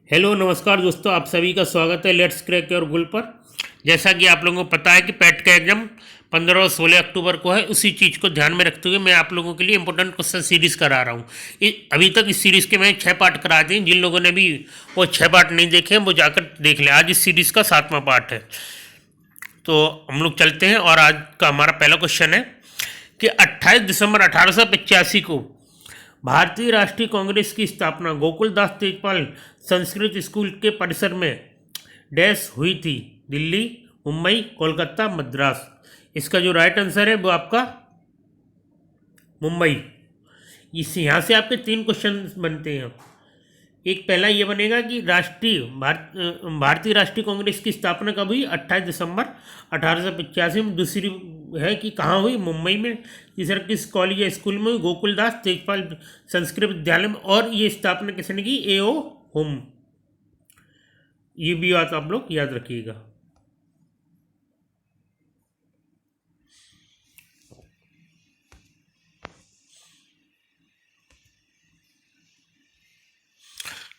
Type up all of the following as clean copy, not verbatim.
Hello नमस्कार दोस्तों, आप सभी का स्वागत है लेट्स क्रैक योर गोल पर। जैसा कि आप लोगों को पता है कि पैट का एग्जाम 15 और 16 अक्टूबर को है। उसी चीज़ को ध्यान में रखते हुए मैं आप लोगों के लिए इंपॉर्टेंट क्वेश्चन सीरीज़ करा रहा हूँ। अभी तक इस सीरीज़ के मैं 6 पार्ट करा दिए। जिन लोगों ने भी वो 6 पार्ट नहीं देखे हैं वो जाकर देख लें। आज इस सीरीज़ का 7वां पार्ट है। तो हम लोग चलते हैं और आज का हमारा पहला क्वेश्चन है कि 28 दिसंबर 1885 को भारतीय राष्ट्रीय कांग्रेस की स्थापना गोकुलदास तेजपाल संस्कृत स्कूल के परिसर में डैश हुई थी। दिल्ली, मुंबई, कोलकाता, मद्रास। इसका जो राइट आंसर है वो आपका मुंबई। इस यहाँ से आपके 3 क्वेश्चन बनते हैं। एक पहला ये बनेगा कि भारतीय राष्ट्रीय कांग्रेस की स्थापना कब हुई? 28 दिसंबर 1885 में। दूसरी है कि कहाँ हुई? मुंबई में। तीसरा किस कॉलेज या स्कूल में हुई? गोकुलदास तेजपाल संस्कृत विद्यालय में। और ये स्थापना किसने की? A.O. होम। ये भी बात आप लोग याद रखिएगा।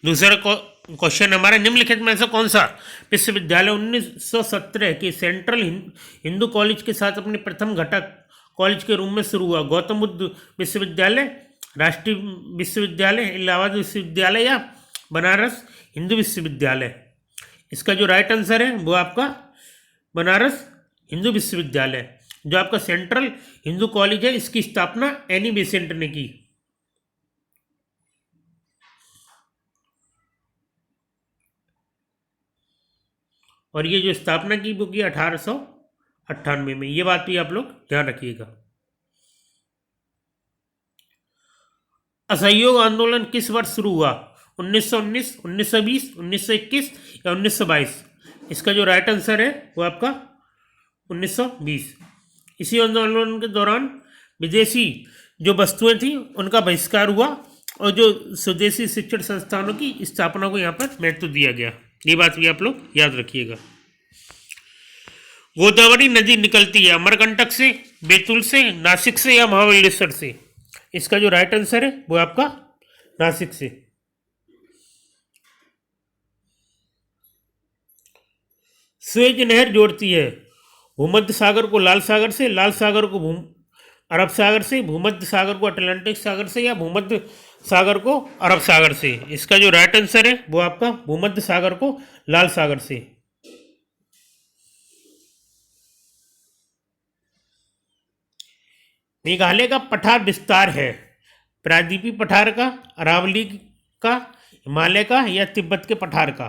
दूसरा क्वेश्चन हमारा, निम्नलिखित में से कौन सा विश्वविद्यालय 1917 के सेंट्रल हिंदू कॉलेज के साथ अपने प्रथम घटक कॉलेज के रूप में शुरू हुआ? गौतम बुद्ध विश्वविद्यालय, राष्ट्रीय विश्वविद्यालय, इलाहाबाद विश्वविद्यालय या बनारस हिंदू विश्वविद्यालय। इसका जो राइट आंसर है वो आपका बनारस हिंदू विश्वविद्यालय। जो आपका सेंट्रल हिंदू कॉलेज है, इसकी स्थापना एनी बेसेंट ने की। और ये जो स्थापना की वो की 1898 में। ये बात भी आप लोग ध्यान रखिएगा। असहयोग आंदोलन किस वर्ष शुरू हुआ? 1919, 1920, 1921 या 1922? इसका जो राइट आंसर है वो आपका 1920। इसी आंदोलन के दौरान विदेशी जो वस्तुएं थी उनका बहिष्कार हुआ और जो स्वदेशी शिक्षण संस्थानों की स्थापना को यहाँ पर महत्व दिया गया। ये बात भी आप लोग याद रखिएगा। गोदावरी नदी निकलती है अमरकंटक से, बैतूल से, नासिक से या महाबलेश्वर से? इसका जो राइट आंसर है वो आपका नासिक से। स्वेज नहर जोड़ती है भूमध्य सागर को लाल सागर से, लाल सागर को अरब सागर से, भूमध्य सागर को अटलांटिक सागर से या भूमध्य सागर को अरब सागर से? इसका जो राइट आंसर है वो आपका भूमध्य सागर को लाल सागर से। मेघालय का पठार विस्तार है प्रायद्वीपीय पठार का, अरावली का, हिमालय का या तिब्बत के पठार का?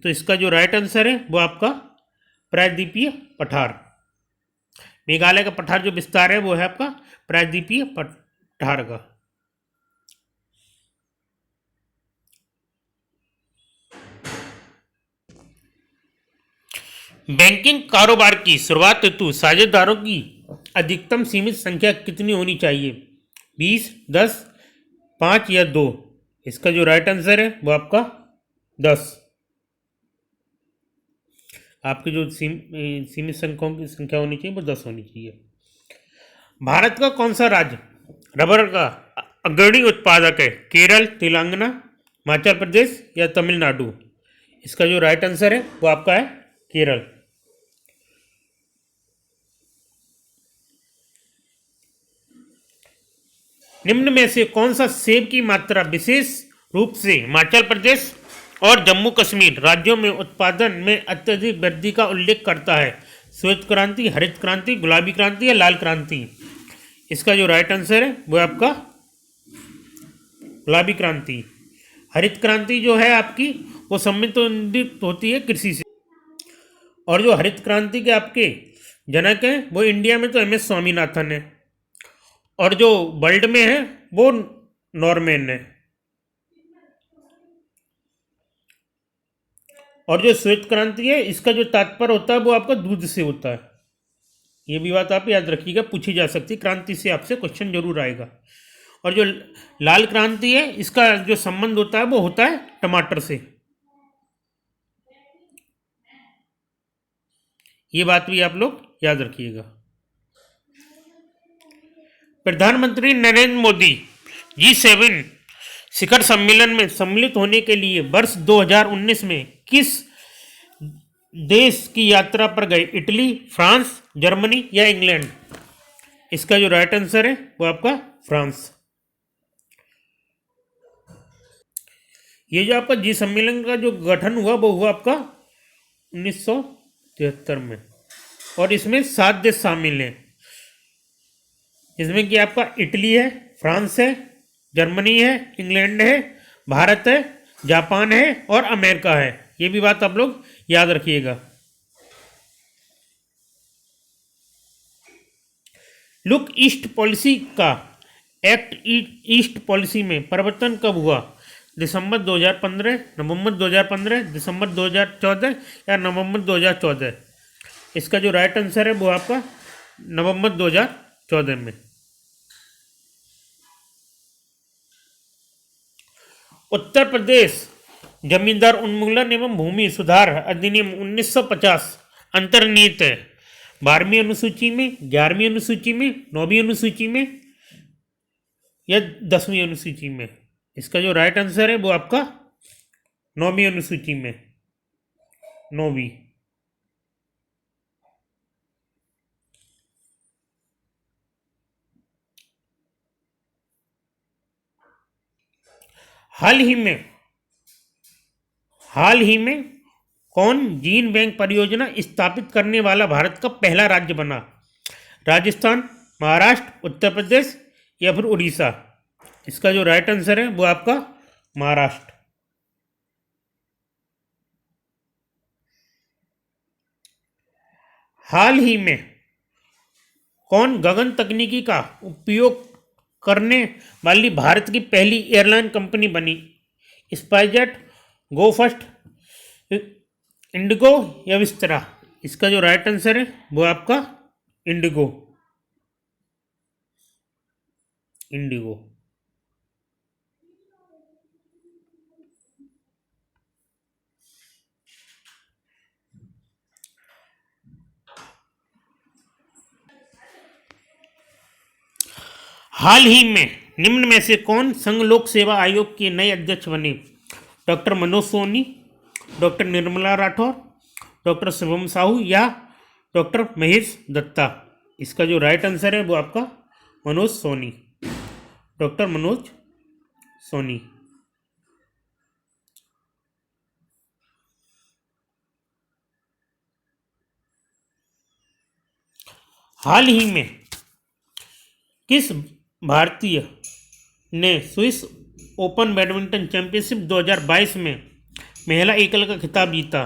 तो इसका जो राइट आंसर है वो आपका प्रायद्वीपीय पठार। मेघालय का पठार जो विस्तार है वो है आपका प्रायद्वीपीय पठार का। बैंकिंग कारोबार की शुरुआत हेतु साझेदारों की अधिकतम सीमित संख्या कितनी होनी चाहिए? 20, 10, 5 या 2? इसका जो राइट आंसर है वो आपका 10। आपकी जो सीमित संख्याओं की संख्या होनी चाहिए वो 10 होनी चाहिए। भारत का कौन सा राज्य रबर का अग्रणी उत्पादक है? केरल, तेलंगाना, हिमाचल प्रदेश या तमिलनाडु? इसका जो राइट आंसर है वो आपका है केरल। निम्न में से कौन सा सेब की मात्रा विशेष रूप से हिमाचल प्रदेश और जम्मू कश्मीर राज्यों में उत्पादन में अत्यधिक वृद्धि का उल्लेख करता है? श्वेत क्रांति, हरित क्रांति, गुलाबी क्रांति या लाल क्रांति? इसका जो राइट आंसर है वो आपका गुलाबी क्रांति। हरित क्रांति जो है आपकी वो संबंधित होती है कृषि से। और जो हरित क्रांति के आपके जनक हैं वो इंडिया में तो MS स्वामीनाथन है और जो वर्ल्ड में है वो नॉर्मैन है। और जो श्वेत क्रांति है इसका जो तात्पर्य होता है वो आपका दूध से होता है। ये भी बात आप याद रखिएगा, पूछी जा सकती है। क्रांति से आपसे क्वेश्चन जरूर आएगा। और जो लाल क्रांति है इसका जो संबंध होता है वो होता है टमाटर से। ये बात भी आप लोग याद रखिएगा। प्रधानमंत्री नरेंद्र मोदी G7 शिखर सम्मेलन में सम्मिलित होने के लिए वर्ष 2019 में किस देश की यात्रा पर गए? इटली, फ्रांस, जर्मनी या इंग्लैंड? इसका जो राइट आंसर है वो आपका फ्रांस। ये जो आपका जी सम्मेलन का जो गठन हुआ वो हुआ आपका 1973 में, और इसमें 7 देश शामिल हैं, जिसमें कि आपका इटली है, फ्रांस है, जर्मनी है, इंग्लैंड है, भारत है, जापान है और अमेरिका है। ये भी बात आप लोग याद रखिएगा। लुक ईस्ट पॉलिसी का एक्ट ईस्ट पॉलिसी में परिवर्तन कब हुआ? दिसंबर 2015, नवंबर 2015, दिसंबर 2014 या नवंबर 2014? इसका जो राइट आंसर है वो आपका नवंबर 2014 में। उत्तर प्रदेश जमींदार उन्मूलन एवं भूमि सुधार अधिनियम 1950 अंतर्निहित है 12वीं अनुसूची में, 11वीं अनुसूची में, 9वीं अनुसूची में या 10वीं अनुसूची में? इसका जो राइट आंसर है वो आपका 9वीं अनुसूची में, 9वीं। हाल ही में कौन जीन बैंक परियोजना स्थापित करने वाला भारत का पहला राज्य बना? राजस्थान, महाराष्ट्र, उत्तर प्रदेश या फिर उड़ीसा? इसका जो राइट आंसर है वो आपका महाराष्ट्र। हाल ही में कौन गगन तकनीकी का उपयोग करने वाली भारत की पहली एयरलाइन कंपनी बनी? स्पाइसजेट, गो फर्स्ट, इंडिगो या विस्तारा? इसका जो राइट आंसर है वो आपका इंडिगो। हाल ही में निम्न में से कौन संघ लोक सेवा आयोग के नए अध्यक्ष बने? Doctor Manoj Soni, doctor Nirmala Rathore, doctor Shivam Sahu या डॉक्टर महेश दत्ता? इसका जो राइट आंसर है वो आपका मनोज सोनी, डॉक्टर मनोज सोनी। हाल ही में किस भारतीय ने स्विस ओपन बैडमिंटन चैंपियनशिप 2022 में महिला एकल का खिताब जीता?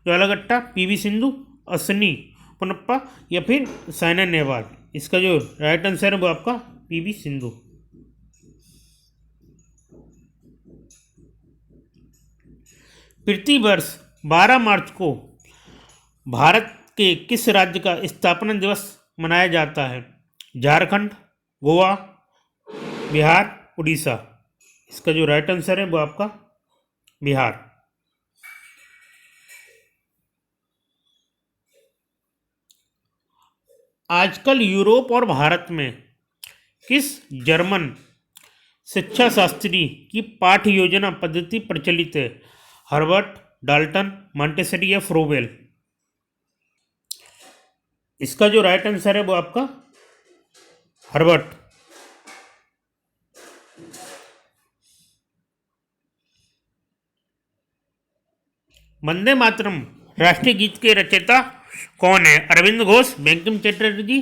ज्वालागट्टा, पीवी सिंधु, अश्विनी पोनप्पा या फिर साइना नेहवाल? इसका जो राइट आंसर है वो आपका पीवी सिंधु। प्रतिवर्ष 12 मार्च को भारत के किस राज्य का स्थापना दिवस मनाया जाता है? झारखंड, गोवा, बिहार, उड़ीसा? इसका जो राइट आंसर है वो आपका बिहार। आजकल यूरोप और भारत में किस जर्मन शिक्षा शास्त्री की पाठ्य योजना पद्धति प्रचलित है? हर्बर्ट, डाल्टन, मॉन्टेसरी या फ्रोबेल? इसका जो राइट आंसर है वो आपका हर्बर्ट। वंदे मातरम राष्ट्रीय गीत के रचयिता कौन है? अरविंद घोष, बंकिम चटर्जी,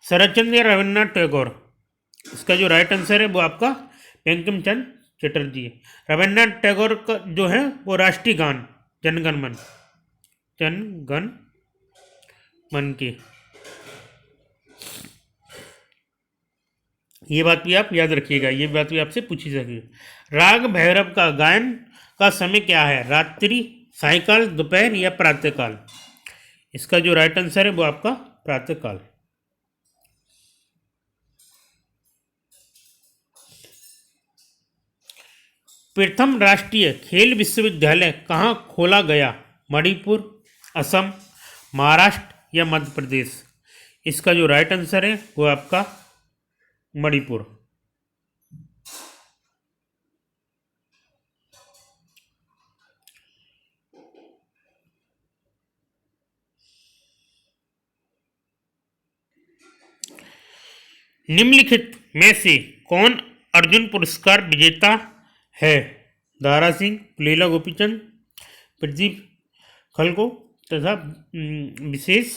शरद चंद्र या रविन्द्रनाथ टैगोर? इसका जो राइट आंसर है वो आपका बंकिम चंद्र चटर्जी। रविन्द्रनाथ टैगोर का जो है वो राष्ट्रीय गान जनगण मन के। ये बात भी आप याद रखिएगा, ये बात भी आपसे पूछी जाएगी। राग भैरव का गायन का समय क्या है? रात्रि, सायंकाल, दोपहर या प्रातःकाल? इसका जो राइट आंसर है वो आपका प्रातःकाल। प्रथम राष्ट्रीय खेल विश्वविद्यालय कहाँ खोला गया? मणिपुर, असम, महाराष्ट्र या मध्य प्रदेश? इसका जो राइट आंसर है वो आपका मणिपुर। निम्नलिखित में से कौन अर्जुन पुरस्कार विजेता है? दारा सिंह, पुलेला गोपीचंद, प्रदीप खलको तथा विशेष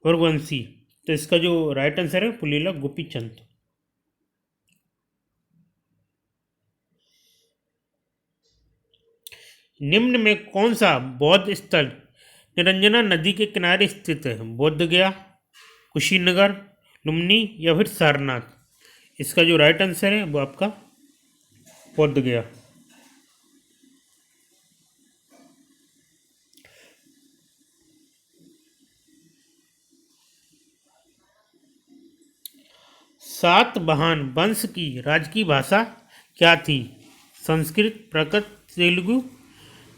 वर्गवंशी। तो इसका जो राइट आंसर है पुलेला गोपीचंद। निम्न में कौन सा बौद्ध स्थल निरंजना नदी के किनारे स्थित है? बोध गया, कुशीनगर, लुम्बिनी या फिर सारनाथ। इसका जो राइट आंसर है वो आपका बोध गया। सातवाहन वंश की राजकीय भाषा क्या थी? संस्कृत, प्राकृत, तेलुगु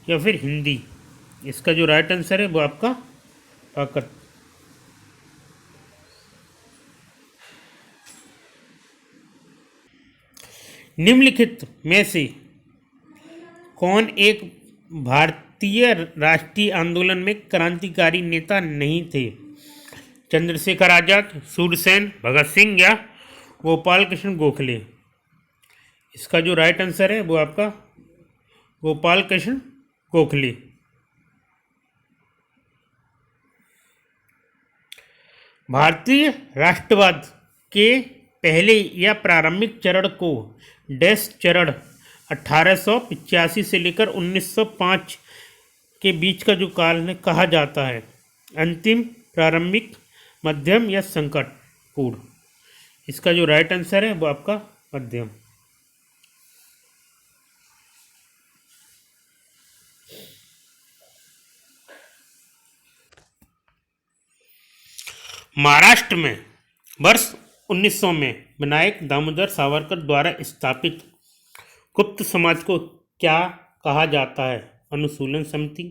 या फिर हिंदी। इसका जो राइट आंसर है वो आपका प्राकृत। निम्नलिखित में से कौन एक भारतीय राष्ट्रीय आंदोलन में क्रांतिकारी नेता नहीं थे? चंद्रशेखर आजाद, सूरसेन, भगत सिंह या गोपाल कृष्ण गोखले। इसका जो राइट आंसर है वो आपका गोपाल कृष्ण गोखले। भारतीय राष्ट्रवाद के पहले या प्रारंभिक चरण को डैश चरण 1885 से लेकर 1905 के बीच का जो काल है कहा जाता है? अंतिम, प्रारंभिक, मध्यम या संकटपूर्ण। इसका जो राइट आंसर है वो आपका मध्यम। महाराष्ट्र में वर्ष 1900 में विनायक दामोदर सावरकर द्वारा स्थापित गुप्त समाज को क्या कहा जाता है? अनुशीलन समिति,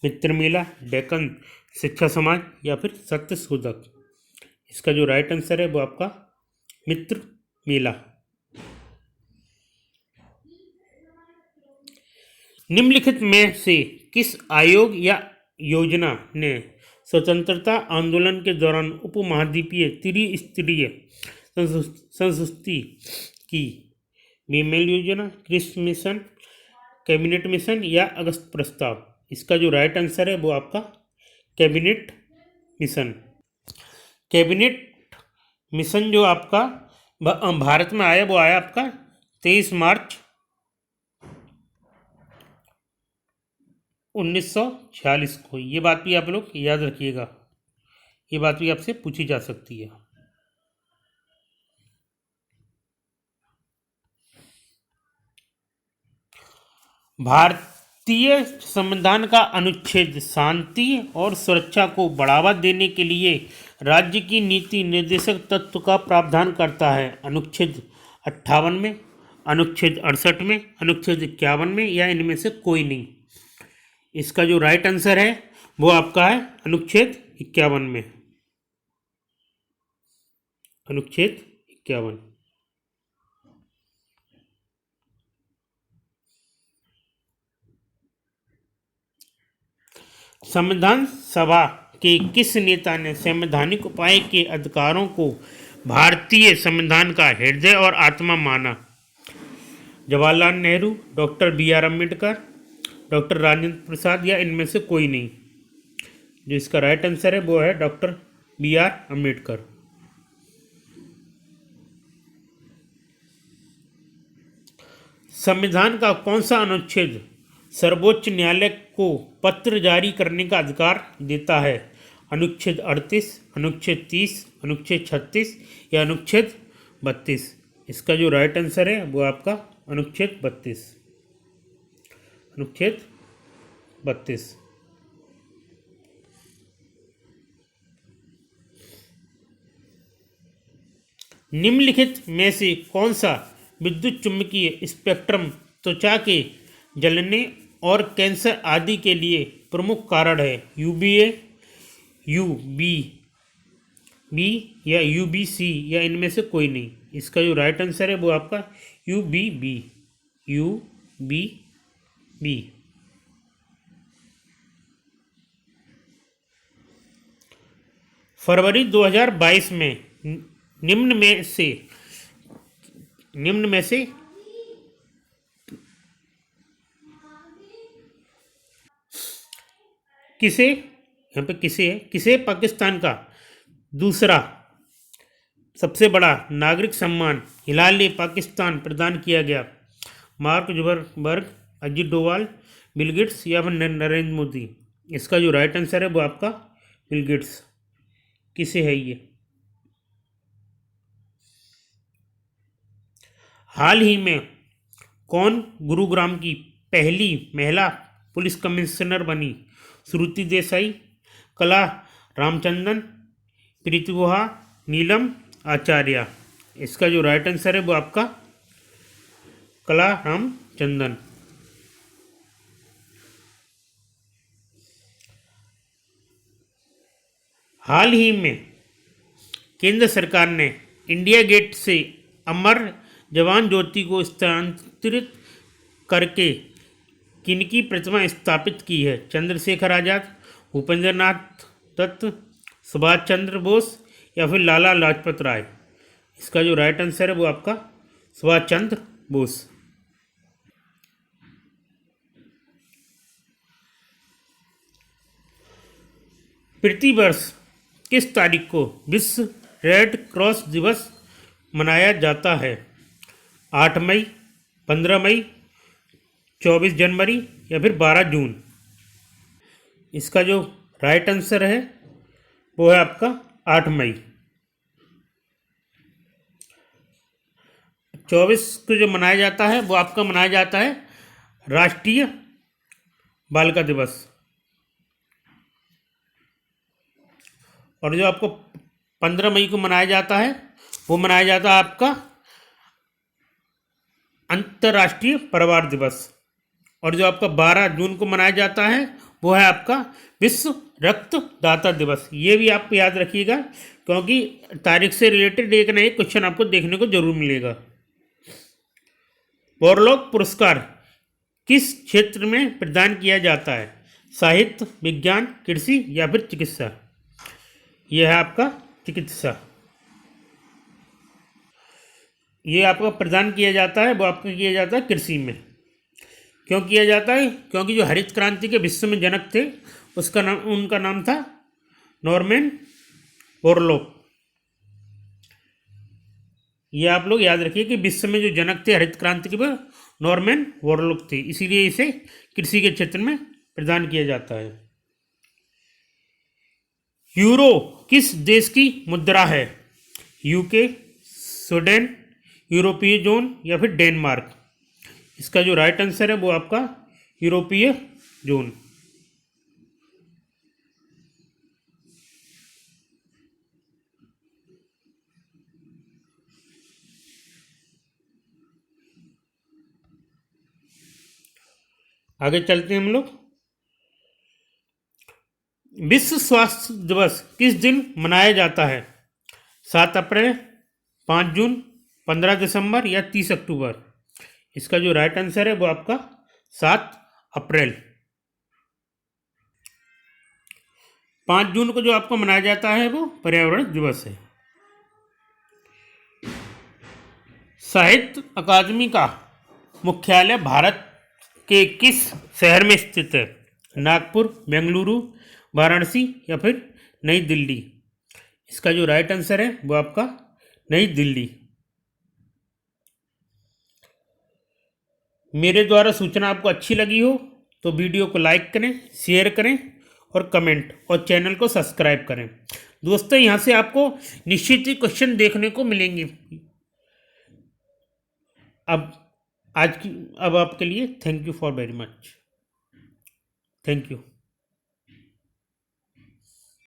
मित्र मेला, डेक्कन शिक्षा समाज या फिर सत्य शोधक। इसका जो राइट आंसर है वो आपका मित्र मेला। निम्नलिखित में से किस आयोग या योजना ने स्वतंत्रता आंदोलन के दौरान उपमहाद्वीपीय त्रिस्तरीय संस्कृति की? बीमेल योजना, क्रिस मिशन, कैबिनेट मिशन या अगस्त प्रस्ताव। इसका जो राइट आंसर है वो आपका कैबिनेट मिशन। कैबिनेट मिशन जो आपका भारत में आया वो आया आपका 23 मार्च 1946 को। ये बात भी आप लोग याद रखिएगा, ये बात भी आपसे पूछी जा सकती है। भारतीय संविधान का अनुच्छेद शांति और सुरक्षा को बढ़ावा देने के लिए राज्य की नीति निर्देशक तत्व का प्रावधान करता है? अनुच्छेद 58 में, अनुच्छेद 68 में, अनुच्छेद 51 में या इनमें से कोई नहीं। इसका जो राइट आंसर है वो आपका है अनुच्छेद 51 में। अनुच्छेद 51। संविधान सभा के किस नेता ने संवैधानिक उपाय के अधिकारों को भारतीय संविधान का हृदय और आत्मा माना? Jawaharlal Nehru, doctor B.R. Ambedkar, doctor Rajendra Prasad या इनमें से कोई नहीं। जो इसका राइट आंसर है वो है डॉक्टर B.R. अम्बेडकर। संविधान का कौन सा अनुच्छेद सर्वोच्च न्यायालय को पत्र जारी करने का अधिकार देता है? अनुच्छेद 38, अनुच्छेद 30, अनुच्छेद 36 या अनुच्छेद 32। इसका जो राइट आंसर है वो आपका अनुच्छेद 32। अनुच्छेद 32। निम्नलिखित में से कौन सा विद्युत चुम्बकीय स्पेक्ट्रम त्वचा के जलने और कैंसर आदि के लिए प्रमुख कारण है? UVA, UVB या UVC या इनमें से कोई नहीं। इसका जो राइट आंसर है वो आपका UVB। UVB। फरवरी 2022 में निम्न में से निम्न में से किसे, यहाँ पे किसे है, किसे पाकिस्तान का दूसरा सबसे बड़ा नागरिक सम्मान हिलाल पाकिस्तान प्रदान किया गया? Mark Zuckerberg, Ajit Doval, Bill Gates या फिर नरेंद्र मोदी? इसका जो राइट आंसर है वो आपका बिल गेट्स। किसे है ये? हाल ही में कौन गुरुग्राम की पहली महिला पुलिस कमिश्नर बनी? श्रुति देसाई, कला रामचंद्रन, प्रीति गुहा, नीलम आचार्य? इसका जो राइट आंसर है वो आपका कला रामचंद्रन। हाल ही में केंद्र सरकार ने इंडिया गेट से अमर जवान ज्योति को स्थानांतरित करके किनकी प्रतिमा स्थापित की है? चंद्रशेखर आजाद, भूपेंद्र नाथ दत्त, सुभाष चंद्र बोस या फिर लाला लाजपत राय? इसका जो राइट आंसर है वो आपका सुभाष चंद्र बोस। प्रतिवर्ष किस तारीख को विश्व रेड क्रॉस दिवस मनाया जाता है? 8 मई, 15 मई, 24 जनवरी या फिर 12 जून? इसका जो राइट आंसर है वो है आपका 8 मई। 24 को जो मनाया जाता है वो आपका मनाया जाता है राष्ट्रीय बालिका दिवस। और जो आपको 15 मई को मनाया जाता है वो मनाया जाता है आपका अंतर्राष्ट्रीय परिवार दिवस। और जो आपका 12 जून को मनाया जाता है वो है आपका विश्व रक्तदाता दिवस। ये भी आप याद रखिएगा क्योंकि तारीख से रिलेटेड एक ना एक क्वेश्चन आपको देखने को जरूर मिलेगा। बोरलॉग पुरस्कार किस क्षेत्र में प्रदान किया जाता है? साहित्य, विज्ञान, कृषि या फिर चिकित्सा? यह है आपका चिकित्सा। ये आपका प्रदान किया जाता है वो आपका किया जाता है कृषि में। क्यों किया जाता है? क्योंकि जो हरित क्रांति के विश्व में जनक थे उसका नाम, उनका नाम था नॉर्मन बोरलॉग। ये आप लोग याद रखिए कि विश्व में जो जनक थे हरित क्रांति के वो नॉर्मन बोरलॉग थे, इसीलिए इसे कृषि के क्षेत्र में प्रदान किया जाता है। यूरो किस देश की मुद्रा है? यूके, स्वीडन, यूरोपीय जोन या फिर डेनमार्क? इसका जो राइट आंसर है वो आपका यूरोपीय जोन। आगे चलते हैं हम लोग। विश्व स्वास्थ्य दिवस किस दिन मनाया जाता है? 7 अप्रैल, 5 जून, 15 दिसंबर या 30 अक्टूबर? इसका जो राइट आंसर है वो आपका 7 अप्रैल। 5 जून को जो आपको मनाया जाता है वो पर्यावरण दिवस है। साहित्य अकादमी का मुख्यालय भारत के किस शहर में स्थित है? नागपुर, बेंगलुरु, वाराणसी या फिर नई दिल्ली? इसका जो राइट आंसर है वो आपका नई दिल्ली। मेरे द्वारा सूचना आपको अच्छी लगी हो तो वीडियो को लाइक करें, शेयर करें और कमेंट और चैनल को सब्सक्राइब करें। दोस्तों यहाँ से आपको निश्चित ही क्वेश्चन देखने को मिलेंगे। अब आपके लिए thank you for very much. Thank you.